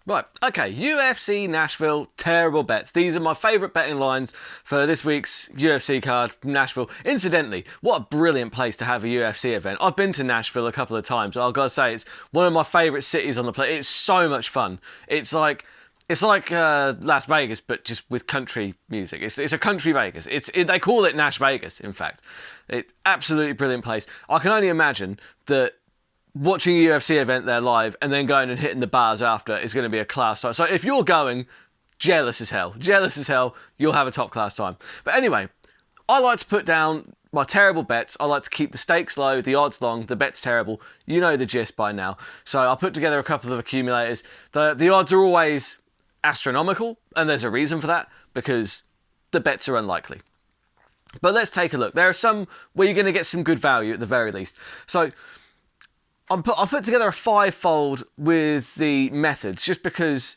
Right, okay, UFC Nashville, terrible bets. These are my favourite betting lines for this week's UFC card from Nashville. Incidentally, what a brilliant place to have a UFC event. I've been to Nashville a couple of times. I've got to say, it's one of my favourite cities on the planet. It's so much fun. It's like Las Vegas, but just with country music. It's a country Vegas. They call it Nash Vegas, in fact. Absolutely brilliant place. I can only imagine that watching a UFC event there live and then going and hitting the bars after is going to be a class time. So if you're going, jealous as hell, you'll have a top class time. But anyway, I like to put down my terrible bets. I like to keep the stakes low, the odds long, the bets terrible. You know the gist by now. So I put together a couple of accumulators. The odds are always astronomical, and there's a reason for that, because the bets are unlikely. But let's take a look. There are some where you're going to get some good value at the very least. So I put together a 5-fold with the methods just because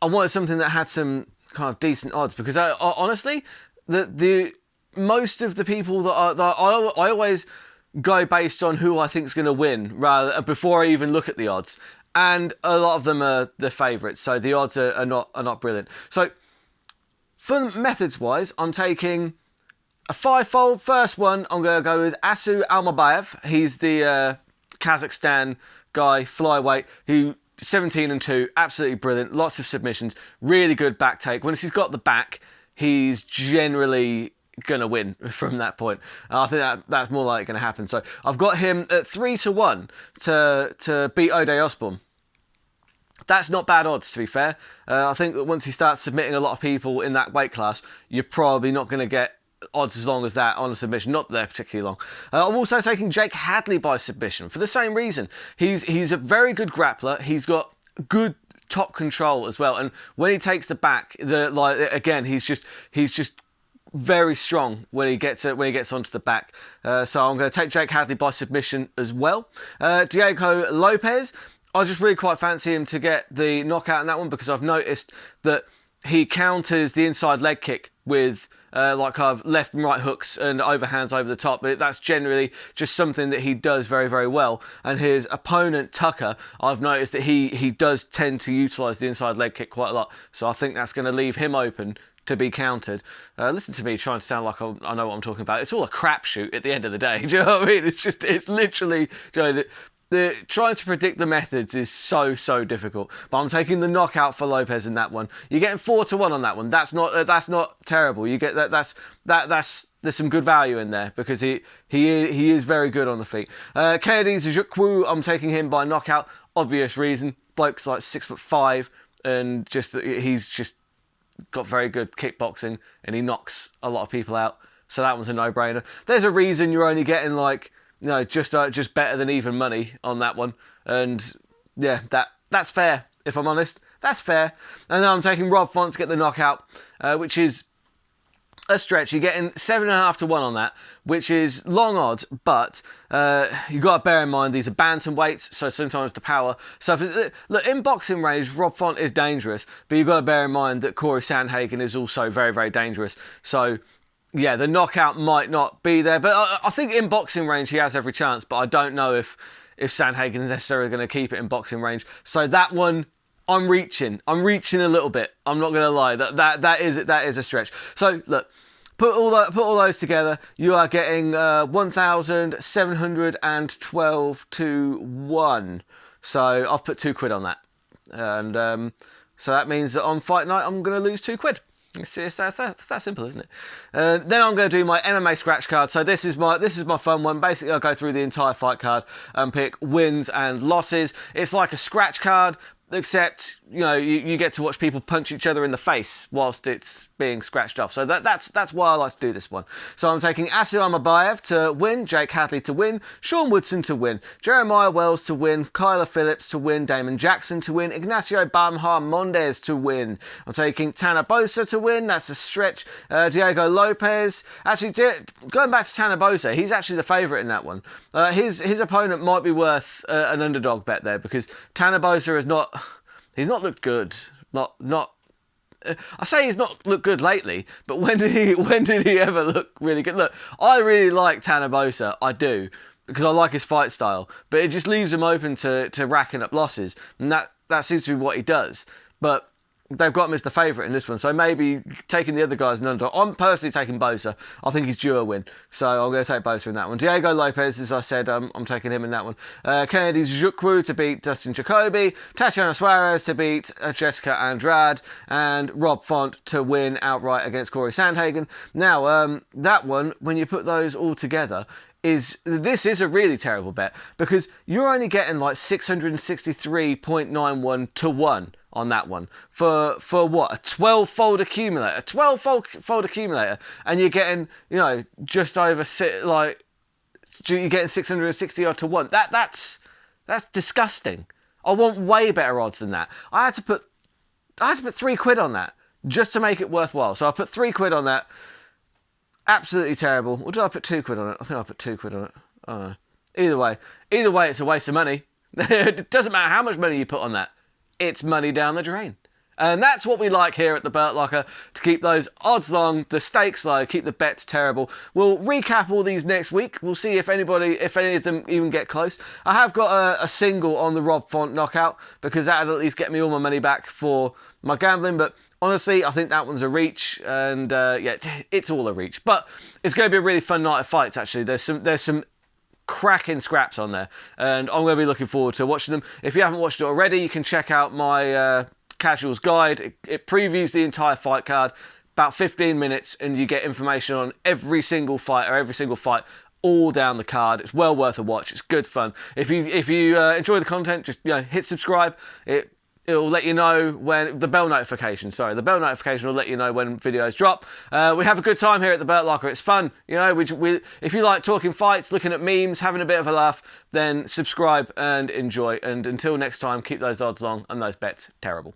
I wanted something that had some kind of decent odds. Because I honestly, the most of the people that I always go based on who I think is going to win before I even look at the odds, and a lot of them are the favourites, so the odds are not brilliant. So for methods wise, I'm taking a 5-fold. First one, I'm going to go with Asu Almabayev. He's the Kazakhstan guy, flyweight, who 17-2, absolutely brilliant, lots of submissions, really good back take. Once he's got the back, he's generally going to win from that point. I think that's more likely going to happen. So I've got him at 3-1 to beat Ode Osborne. That's not bad odds, to be fair. I think that once he starts submitting a lot of people in that weight class, you're probably not going to get odds as long as that on a submission. Not that they're particularly long. I'm also taking Jake Hadley by submission for the same reason. He's a very good grappler. He's got good top control as well, and when he takes the back, he's just very strong when he gets onto the back. So I'm going to take Jake Hadley by submission as well. Diego Lopez, I just really quite fancy him to get the knockout in that one, because I've noticed that he counters the inside leg kick with kind of left and right hooks and overhands over the top. That's generally just something that he does very, very well. And his opponent, Tucker, I've noticed that he does tend to utilise the inside leg kick quite a lot. So I think that's going to leave him open to be countered. Listen to me trying to sound like I know what I'm talking about. It's all a crapshoot at the end of the day. Do you know what I mean? It's literally... trying to predict the methods is so difficult, but I'm taking the knockout for Lopez in that one. You're getting 4-1 on that one. That's not terrible. You get there's some good value in there, because he is very good on the feet. Kennedy Zhukwu, I'm taking him by knockout. Obvious reason. Bloke's like 6'5", and he's just got very good kickboxing, and he knocks a lot of people out. So that one's a no-brainer. There's a reason you're only getting just better than even money on that one. And yeah, that's fair, if I'm honest. That's fair. And then I'm taking Rob Font to get the knockout, which is a stretch. You're getting 7.5-1 on that, which is long odds, but you've got to bear in mind these are bantamweights, so sometimes the power. So look, in boxing range, Rob Font is dangerous, but you've got to bear in mind that Corey Sandhagen is also very, very dangerous. So yeah, the knockout might not be there, but I think in boxing range he has every chance, but I don't know if Sandhagen is necessarily going to keep it in boxing range. So that one, I'm reaching a little bit. I'm not going to lie, that is a stretch. So look, put all those together, you are getting 1,712 to 1. So I've put £2 on that, and so that means that on fight night I'm going to lose £2. It's that simple, isn't it? Then I'm going to do my MMA scratch card. So this is my fun one. Basically, I'll go through the entire fight card and pick wins and losses. It's like a scratch card, except you get to watch people punch each other in the face whilst it's being scratched off. So that's why I like to do this one. So I'm taking Asu Amabayev to win, Jake Hadley to win, Sean Woodson to win, Jeremiah Wells to win, Kyler Phillips to win, Damon Jackson to win, Ignacio Bamha Mondes to win. I'm taking Tanner Bosa to win. That's a stretch. Diego Lopez. Actually, going back to Tanner Bosa, he's actually the favourite in that one. His opponent might be worth an underdog bet there, because Tanner Bosa he's not looked good. I say he's not looked good lately, but when did he ever look really good? Look, I really like Tanner Bosa, I do, because I like his fight style, but it just leaves him open to racking up losses, and that seems to be what he does. but they've got him as the favourite in this one, so maybe taking the other guys an underdog. I'm personally taking Bosa. I think he's due a win, so I'm going to take Bosa in that one. Diego Lopez, as I said, I'm taking him in that one. Kennedy Nzechukwu to beat Dustin Jacoby, Tatiana Suarez to beat Jessica Andrade, and Rob Font to win outright against Corey Sandhagen. Now, that one, when you put those all together, this is a really terrible bet, because you're only getting like 663.91 to 1 on that one for what, a 12-fold accumulator, and you're getting, just over you're getting 660 odd to 1. That's disgusting. I want way better odds than that. I had to put £3 on that just to make it worthwhile. So I put £3 on that. Absolutely terrible. Or did I put £2 on it? I think I put £2 on it. I don't know. Either way, it's a waste of money. It doesn't matter how much money you put on that. It's money down the drain. And that's what we like here at the Burt Locker, to keep those odds long, the stakes low, keep the bets terrible. We'll recap all these next week. We'll see if any of them even get close. I have got a single on the Rob Font knockout, because that'll at least get me all my money back for my gambling. But honestly, I think that one's a reach, and it's all a reach. But it's going to be a really fun night of fights, actually. There's some cracking scraps on there, and I'm going to be looking forward to watching them. If you haven't watched it already, you can check out my casuals guide. It previews the entire fight card, about 15 minutes, and you get information on every single fight all down the card. It's well worth a watch. It's good fun. If you enjoy the content, just hit subscribe. It'll let you know when the bell notification will let you know when videos drop. We have a good time here at the Burt Locker. It's fun. If you like talking fights, looking at memes, having a bit of a laugh, then subscribe and enjoy. And until next time, keep those odds long and those bets terrible.